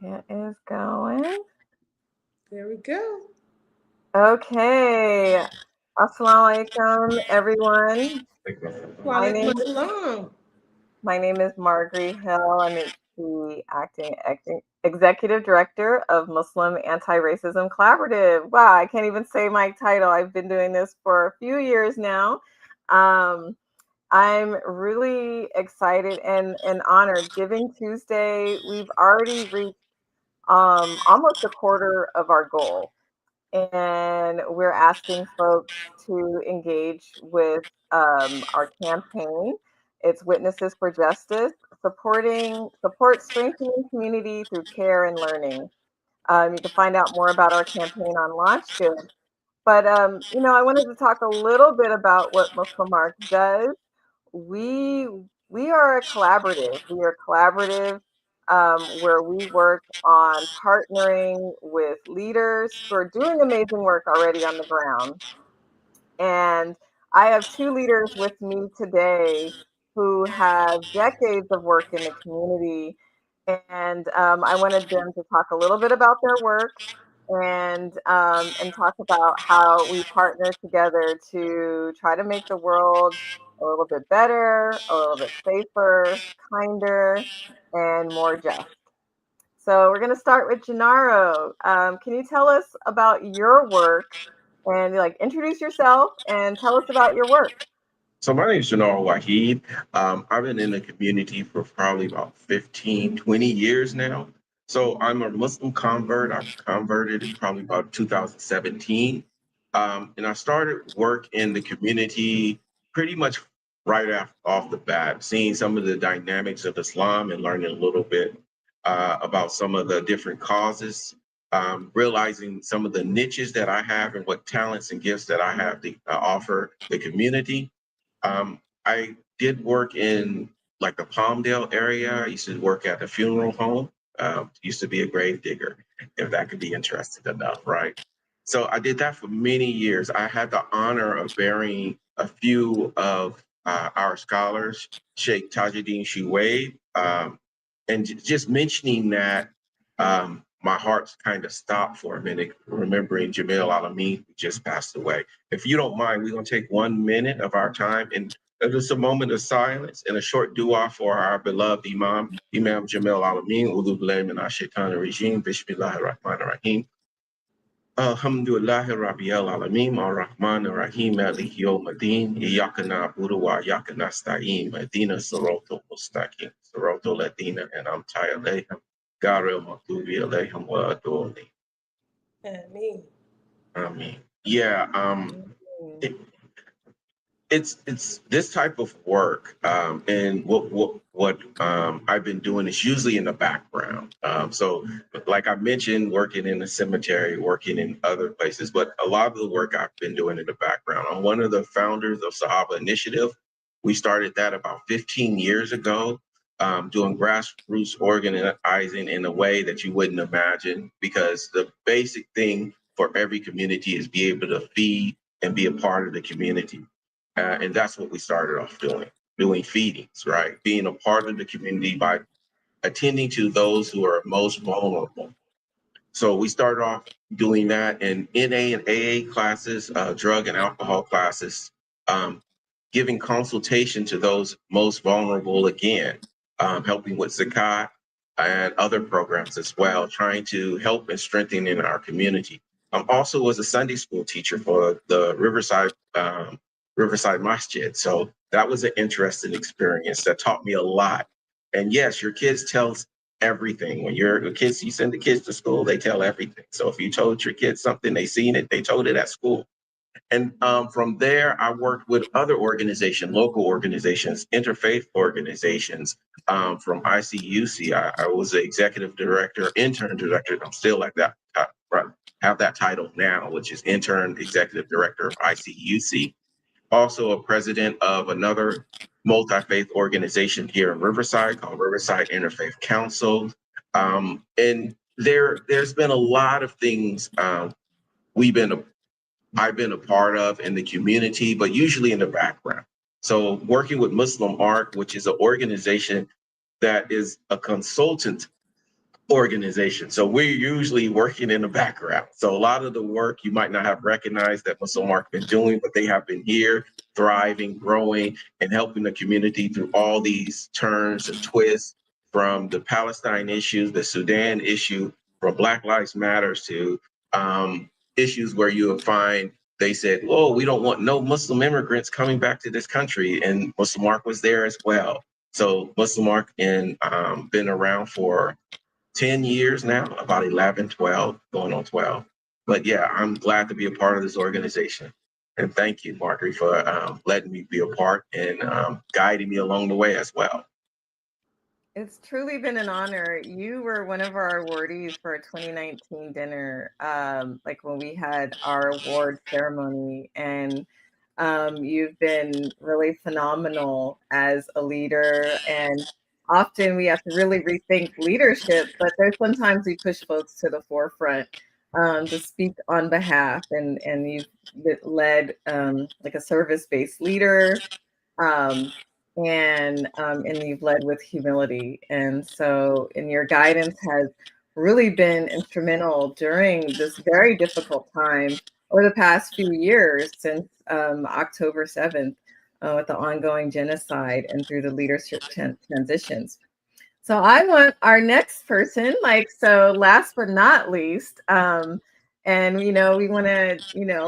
It is going. There we go. Okay. Assalamu alaikum, everyone. My Walaikum name assalam. my name is Marguerite Hill. I'm the acting executive director of Muslim Anti-Racism Collaborative. Wow, I can't even say my title. I've been doing this for a few years now. Um, I'm really excited and honored. Giving Tuesday, we've already reached almost a quarter of our goal. And we're asking folks to engage with our campaign. It's Witnesses for Justice, support strengthening community through care and learning. You can find out more about our campaign on LaunchGood. But I wanted to talk a little bit about what MuslimARC does. We we are a collaborative. We are collaborative where we work on partnering with leaders who are doing amazing work already on the ground. And I have two leaders with me today who have decades of work in the community. And I wanted them to talk a little bit about their work and talk about how we partner together to try to make the world a little bit better, a little bit safer, kinder, and more just. So we're going to start with Gennaro. Can you tell us about your work and like introduce yourself and tell us about your work? So my name is Janar Wahid. I've been in the community for probably about 15, 20 years now. So I'm a Muslim convert. I converted in probably about 2017. And I started work in the community pretty much off the bat, seeing some of the dynamics of Islam and learning a little bit about some of the different causes, realizing some of the niches that I have and what talents and gifts that I have to offer the community. I did work in like the Palmdale area. I used to work at a funeral home. Used to be a grave digger, if that could be interesting enough, right? So I did that for many years. I had the honor of burying a few of our scholars, Sheikh Tajuddin Shuwaib, and just mentioning that, my heart's kind of stopped for a minute, remembering Jamil Alameen, who just passed away. If you don't mind, we're going to take 1 minute of our time and just a moment of silence and a short dua for our beloved Imam Jamil Alameen. Udu billahi minash shaitanir rajim. Bismillahir Rahmanir Rahim. Alhamdulillahi Rabbil Alameen, Ar-Rahman Ar-Rahim, Maliki Yawmiddin, Iyyaka na'budu wa iyyaka nasta'in, Ihdina Siratal Mustaqim, Siratal Ladina An'amta Alayhim, Ghayril Maghdubi Alayhim wa Ad-Dallin. Ameen. Amen. Yeah, Mm. it, it's this type of work, and what I've been doing is usually in the background. So, like I mentioned, working in the cemetery, working in other places, but a lot of the work I've been doing in the background. I'm one of the founders of Sahaba Initiative. We started that about 15 years ago, doing grassroots organizing in a way that you wouldn't imagine, because the basic thing for every community is be able to feed and be a part of the community. And that's what we started off doing feedings, right? Being a part of the community by attending to those who are most vulnerable. So we started off doing that in NA and AA classes, drug and alcohol classes, um, giving consultation to those most vulnerable again, helping with Zakat and other programs as well, trying to help and strengthen in our community. Also was a Sunday school teacher for the Riverside Masjid. So that was an interesting experience that taught me a lot. And yes, your kids tell everything. When you're kids, you send the kids to school, they tell everything. So if you told your kids something, they seen it, they told it at school. And from there, I worked with other organizations, local organizations, interfaith organizations, from ICUC. I was the executive director, intern director. I'm still like that, have that title now, which is intern executive director of ICUC. Also a president of another multi-faith organization here in Riverside called Riverside Interfaith Council. And there's been a lot of things we've been I've been a part of in the community, but usually in the background. So working with MuslimARC, which is an organization that is a consultant organization. So we're usually working in the background. So a lot of the work you might not have recognized that MuslimARC been doing, but they have been here, thriving, growing, and helping the community through all these turns and twists, from the Palestine issues, the Sudan issue, from Black Lives Matters to issues where you will find they said, "Oh, we don't want no Muslim immigrants coming back to this country," and MuslimARC was there as well. So MuslimARC and been around for 10 years now, about 11, 12, going on 12. But yeah, I'm glad to be a part of this organization. And thank you, Marjorie, for letting me be a part and guiding me along the way as well. It's truly been an honor. You were one of our awardees for a 2019 dinner, like when we had our award ceremony, and you've been really phenomenal as a leader. And often we have to really rethink leadership, but there's sometimes we push folks to the forefront to speak on behalf. And you've led like a service-based leader, um, and you've led with humility. And so, and your guidance has really been instrumental during this very difficult time over the past few years since October 7th, with the ongoing genocide and through the leadership transitions. So I want our next person, like, so last but not least, and we want to,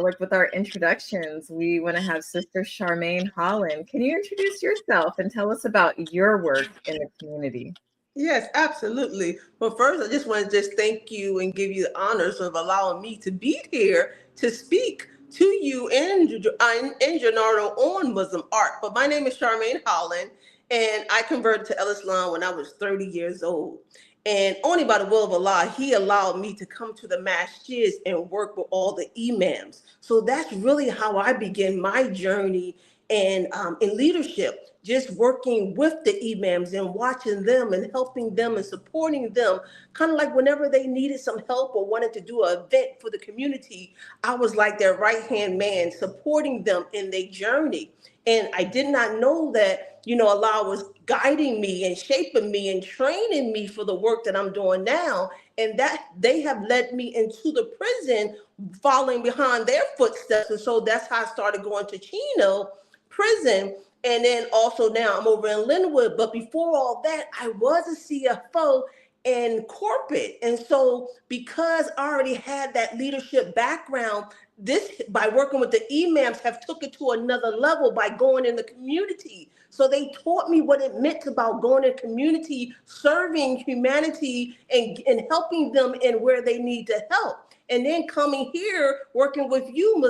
like with our introductions, we want to have Sister Charmaine Holland. Can you introduce yourself and tell us about your work in the community? Yes, absolutely. Well, first, I just want to just thank you and give you the honors of allowing me to be here to speak to you and Gennaro on Muslim art. But my name is Charmaine Holland, and I converted to Islam when I was 30 years old. And only by the will of Allah, He allowed me to come to the masjids and work with all the imams. So that's really how I began my journey and in leadership, just working with the imams and watching them and helping them and supporting them, kind of like whenever they needed some help or wanted to do an event for the community, I was like their right hand man supporting them in their journey. And I did not know that, Allah was guiding me and shaping me and training me for the work that I'm doing now. And that they have led me into the prison, following behind their footsteps. And so that's how I started going to Chino prison. And then also now I'm over in Linwood. But before all that, I was a CFO in corporate. And so because I already had that leadership background, this by working with the imams have took it to another level by going in the community. So they taught me what it meant about going in community, serving humanity and helping them in where they need to help. And then coming here, working with you,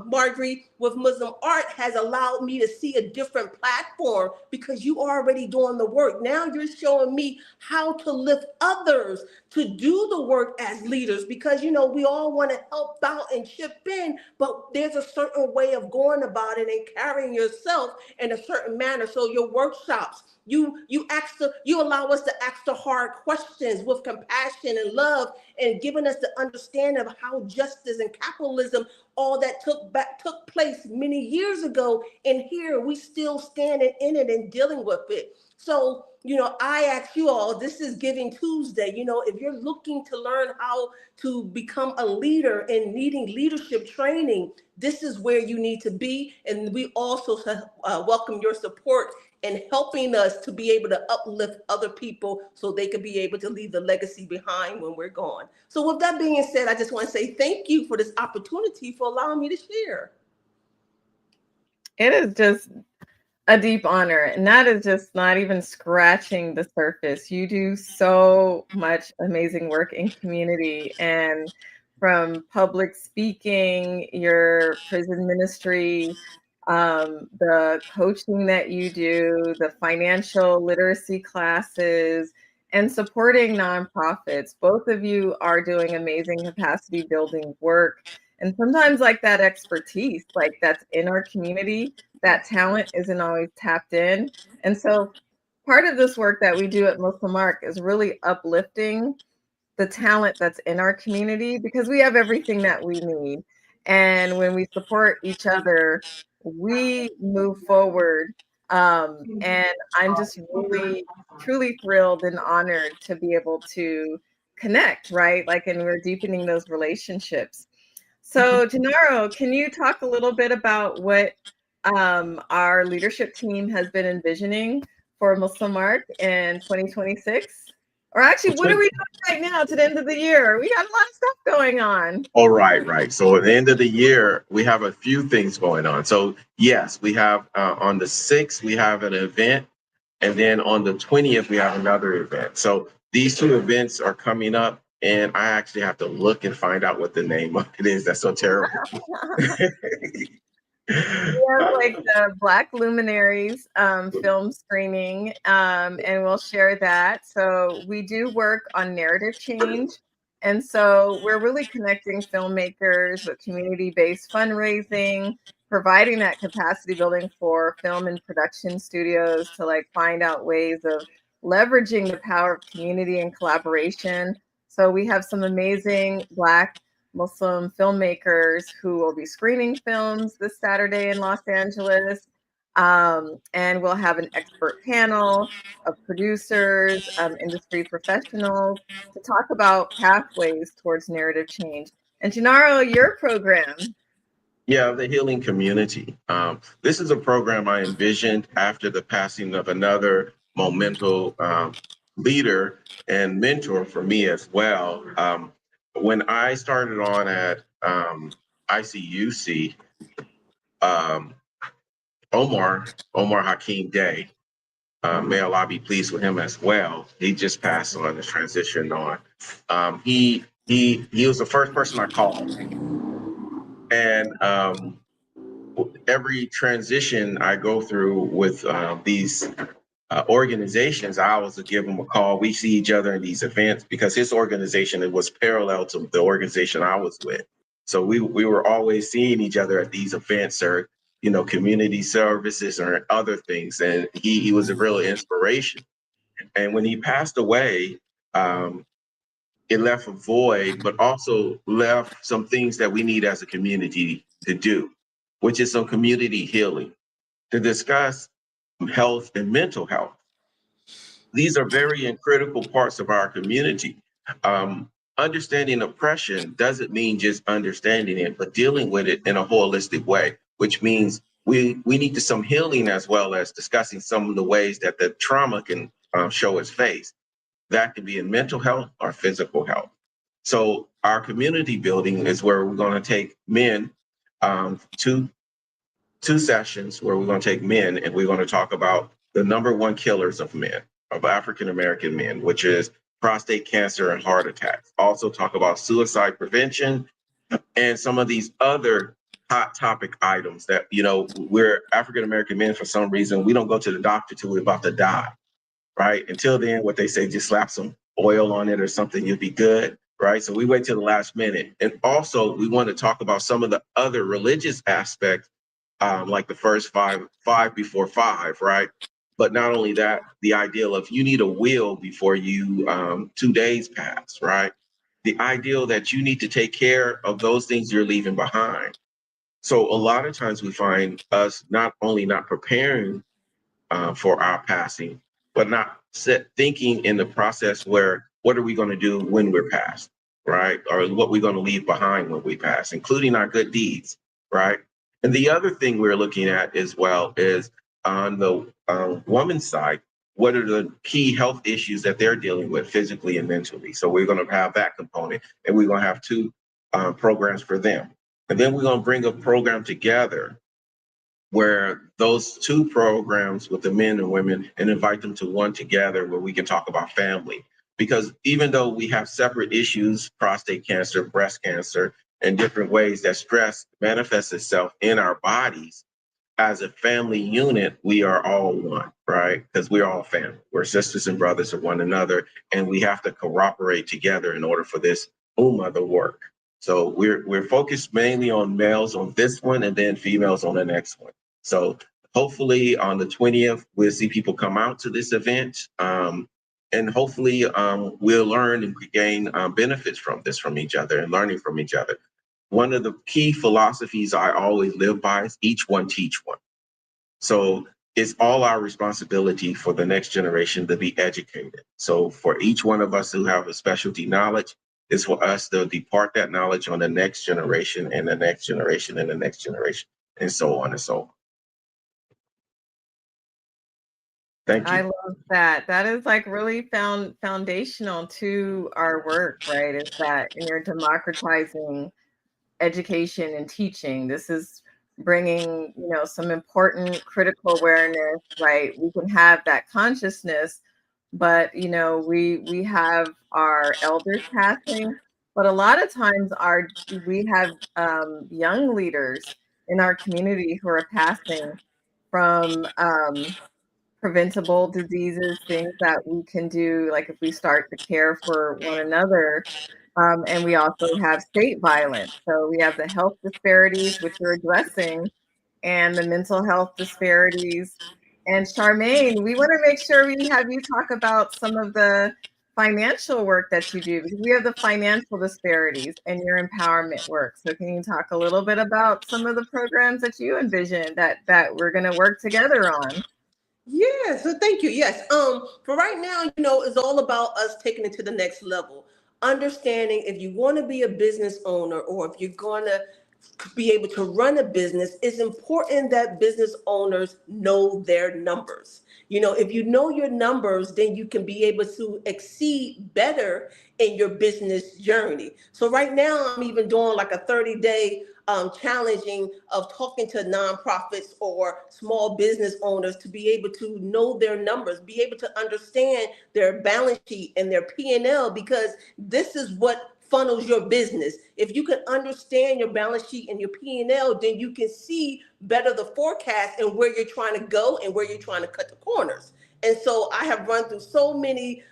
Marjorie, with Muslim art has allowed me to see a different platform because you are already doing the work. Now you're showing me how to lift others to do the work as leaders because, we all want to help out and chip in, but there's a certain way of going about it and carrying yourself in a certain manner. So your workshops, you allow us to ask the hard questions with compassion and love and giving us the understanding of how justice and capitalism, all that took place many years ago, and here we still standing in it and dealing with it. So, I ask you all, this is Giving Tuesday. If you're looking to learn how to become a leader and needing leadership training, this is where you need to be. And we also welcome your support in helping us to be able to uplift other people so they can be able to leave the legacy behind when we're gone. So with that being said, I just want to say thank you for this opportunity for allowing me to share. It is just a deep honor, and that is just not even scratching the surface. You do so much amazing work in community, and from public speaking, your prison ministry, the coaching that you do, the financial literacy classes, and supporting nonprofits. Both of you are doing amazing capacity building work. And sometimes, like that expertise, like that's in our community, that talent isn't always tapped in. And so, part of this work that we do at MuslimARC is really uplifting the talent that's in our community because we have everything that we need. And when we support each other, we move forward And I'm just really, truly thrilled and honored to be able to connect, right? Like, and we're deepening those relationships. So, Gennaro, can you talk a little bit about what our leadership team has been envisioning for MuslimARC in 2026? Or actually, what are we doing right now to the end of the year? We got a lot of stuff going on. All right, right. So at the end of the year, we have a few things going on. So yes, we have on the 6th, we have an event. And then on the 20th, we have another event. So these two events are coming up. And I actually have to look and find out what the name of it is. That's so terrible. We have like the Black Luminaries film screening, and we'll share that. So we do work on narrative change. And so we're really connecting filmmakers with community-based fundraising, providing that capacity building for film and production studios to like find out ways of leveraging the power of community and collaboration. So we have some amazing Black Muslim filmmakers who will be screening films this Saturday in Los Angeles. And we'll have an expert panel of producers, industry professionals to talk about pathways towards narrative change. And Gennaro, your program. Yeah, the healing community. This is a program I envisioned after the passing of another momental leader and mentor for me as well. When I started on at ICUC, um, Omar Hakeem Day, may Allah be pleased with him as well. He just passed on and transitioned on. He was the first person I called, and every transition I go through with these organizations, I always give him a call. We see each other in these events because his organization, it was parallel to the organization I was with. So we were always seeing each other at these events or, you know, community services or other things. And he was a real inspiration. And when he passed away, um, it left a void, but also left some things that we need as a community to do, which is some community healing to discuss health and mental health. These are very and critical parts of our community. Understanding oppression doesn't mean just understanding it, but dealing with it in a holistic way, which means we need to some healing as well as discussing some of the ways that the trauma can show its face. That can be in mental health or physical health. So our community building is where we're going to take men to two sessions where we're going to take men and we're going to talk about the number one killers of men, of African American men, which is prostate cancer and heart attacks. Also talk about suicide prevention and some of these other hot topic items that, you know, we're African American men, for some reason, we don't go to the doctor till we're about to die, right? Until then, what they say, just slap some oil on it or something, you'll be good, right? So we wait till the last minute. And also we want to talk about some of the other religious aspects, like the first five before five, right? But not only that, the ideal of you need a will before you 2 days pass, right? The ideal that you need to take care of those things you're leaving behind. So a lot of times we find us not only not preparing for our passing, but not thinking in the process where what are we going to do when we're passed, right? Or what we're going to leave behind when we pass, including our good deeds, right? And the other thing we're looking at as well is on the woman's side, what are the key health issues that they're dealing with physically and mentally? So we're going to have that component, and we're going to have two programs for them. And then we're going to bring a program together where those two programs with the men and women and invite them to one together where we can talk about family. Because even though we have separate issues, prostate cancer, breast cancer, and different ways that stress manifests itself in our bodies, as a family unit, we are all one, right? Because we're all family. We're sisters and brothers of one another, and we have to cooperate together in order for this ummah to work. So we're focused mainly on males on this one and then females on the next one. So hopefully on the 20th, we'll see people come out to this event. And hopefully we'll learn and gain benefits from this from each other and learning from each other. One of the key philosophies I always live by is each one teach one. So it's all our responsibility for the next generation to be educated. So for each one of us who have a specialty knowledge, it's for us to depart that knowledge on the next generation and the next generation and the next generation, and so on and so on. Thank I you. love that. That is like really foundational to our work, right? Is that you're democratizing education and teaching. This is bringing, some important critical awareness, right? We can have that consciousness, but we have our elders passing, but a lot of times we have young leaders in our community who are passing from preventable diseases, things that we can do, like if we start to care for one another. And we also have state violence. So we have the health disparities, which we're addressing, and the mental health disparities. And Charmaine, we want to make sure we have you talk about some of the financial work that you do, because we have the financial disparities and your empowerment work. So can you talk a little bit about some of the programs that you envision that we're going to work together on? Yeah, so thank you. Yes. For right now, it's all about us taking it to the next level. Understanding if you want to be a business owner or if you're going to be able to run a business, it's important that business owners know their numbers. If you know your numbers, then you can be able to exceed better in your business journey. So right now, I'm even doing like a 30-day challenging of talking to nonprofits or small business owners to be able to know their numbers, be able to understand their balance sheet and their P&L, because this is what funnels your business. If you can understand your balance sheet and your P&L, then you can see better the forecast and where you're trying to go and where you're trying to cut the corners. And so I have run through so many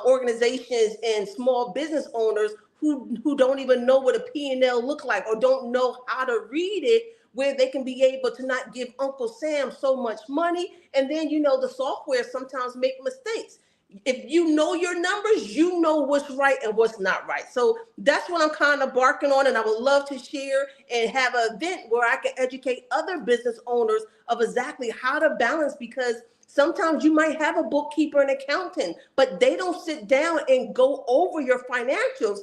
organizations and small business owners who don't even know what a P&L look like or don't know how to read it, where they can be able to not give Uncle Sam so much money. And then, the software sometimes make mistakes. If you know your numbers, you know what's right and what's not right. So that's what I'm kind of barking on. And I would love to share and have an event where I can educate other business owners of exactly how to balance, because sometimes you might have a bookkeeper and accountant, but they don't sit down and go over your financials.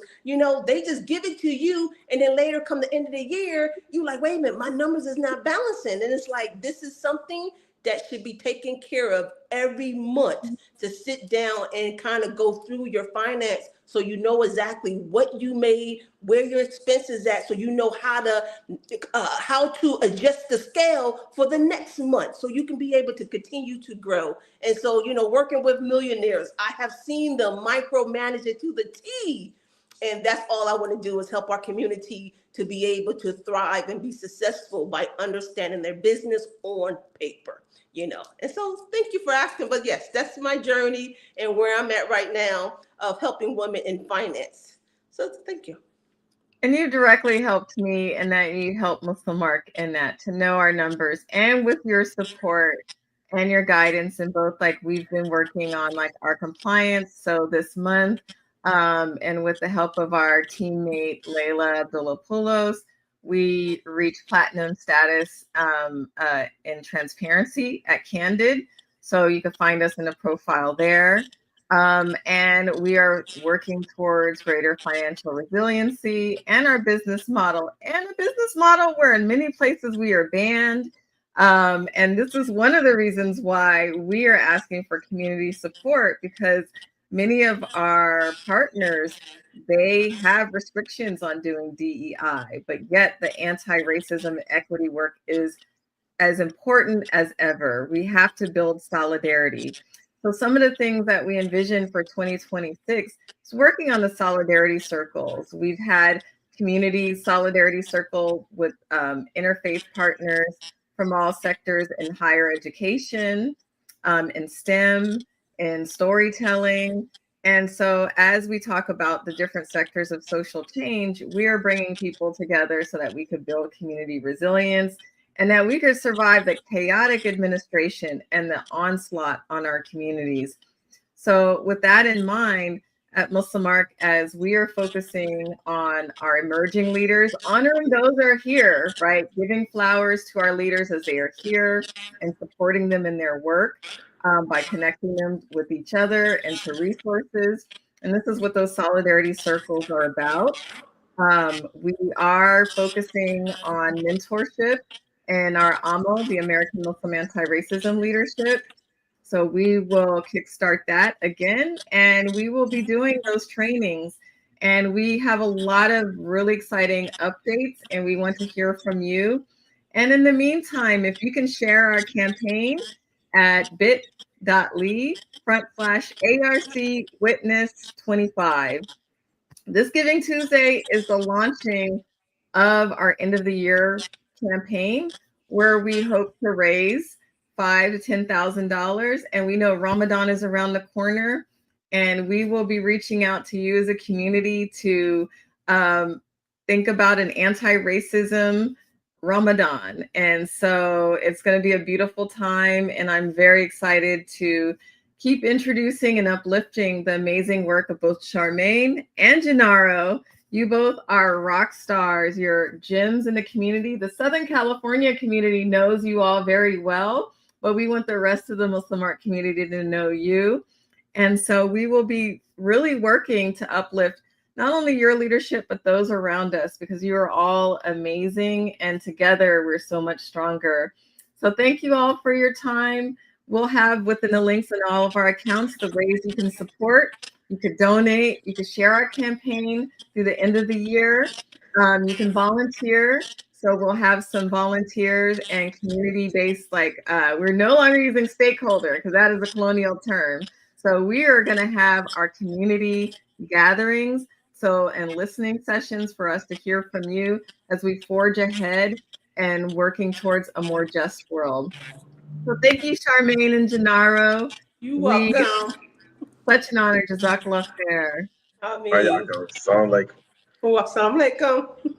They just give it to you. And then later come the end of the year, you like, wait a minute, my numbers is not balancing. And it's like, this is something that should be taken care of every month, to sit down and kind of go through your finance so you know exactly what you made, where your expenses at, so you know how to adjust the scale for the next month so you can be able to continue to grow. And so, working with millionaires, I have seen them micromanage it to the T. And that's all I want to do, is help our community to be able to thrive and be successful by understanding their business on paper. And so thank you for asking. But yes, that's my journey and where I'm at right now of helping women in finance. So thank you. And you directly helped me, and that you helped MuslimARC in that, to know our numbers, and with your support and your guidance in both, like we've been working on like our compliance. So this month, and with the help of our teammate Layla Abdullopoulos, we reached platinum status in transparency at Candid. So you can find us in a profile there. And we are working towards greater financial resiliency and our business model, and a business model where in many places we are banned. And this is one of the reasons why we are asking for community support, because many of our partners, they have restrictions on doing DEI, but yet the anti-racism and equity work is as important as ever. We have to build solidarity. So some of the things that we envision for 2026 is working on the solidarity circles. We've had community solidarity circle with interfaith partners from all sectors in higher education, in STEM, in storytelling. And so as we talk about the different sectors of social change, we are bringing people together so that we could build community resilience, and that we could survive the chaotic administration and the onslaught on our communities. So with that in mind, at MuslimARC, as we are focusing on our emerging leaders, honoring those that are here, right? Giving flowers to our leaders as they are here and supporting them in their work by connecting them with each other and to resources. And this is what those solidarity circles are about. We are focusing on mentorship and our AMO, the American Muslim Anti-Racism Leadership. So we will kickstart that again, and we will be doing those trainings. And we have a lot of really exciting updates, and we want to hear from you. And in the meantime, if you can share our campaign at bit.ly/ARC Witness 25. This Giving Tuesday is the launching of our end of the year campaign, where we hope to raise $5,000 to $10,000. And we know Ramadan is around the corner, and we will be reaching out to you as a community to think about an anti-racism Ramadan. And so it's going to be a beautiful time, and I'm very excited to keep introducing and uplifting the amazing work of both Charmaine and Gennaro. You both are rock stars. You're gems in the community. The Southern California community knows you all very well, but we want the rest of the MuslimARC community to know you. And so we will be really working to uplift not only your leadership, but those around us, because you are all amazing. And together we're so much stronger. So thank you all for your time. We'll have within the links in all of our accounts the ways you can support. You could donate. You could share our campaign through the end of the year. You can volunteer. So we'll have some volunteers and community-based, we're no longer using stakeholder because that is a colonial term. So we are going to have our community gatherings and listening sessions for us to hear from you as we forge ahead and working towards a more just world. So thank you, Charmaine and Gennaro. You're welcome. Such an honor. Jazakallah khair. I mean, Assalamu alaikum. Assalamu alaikum.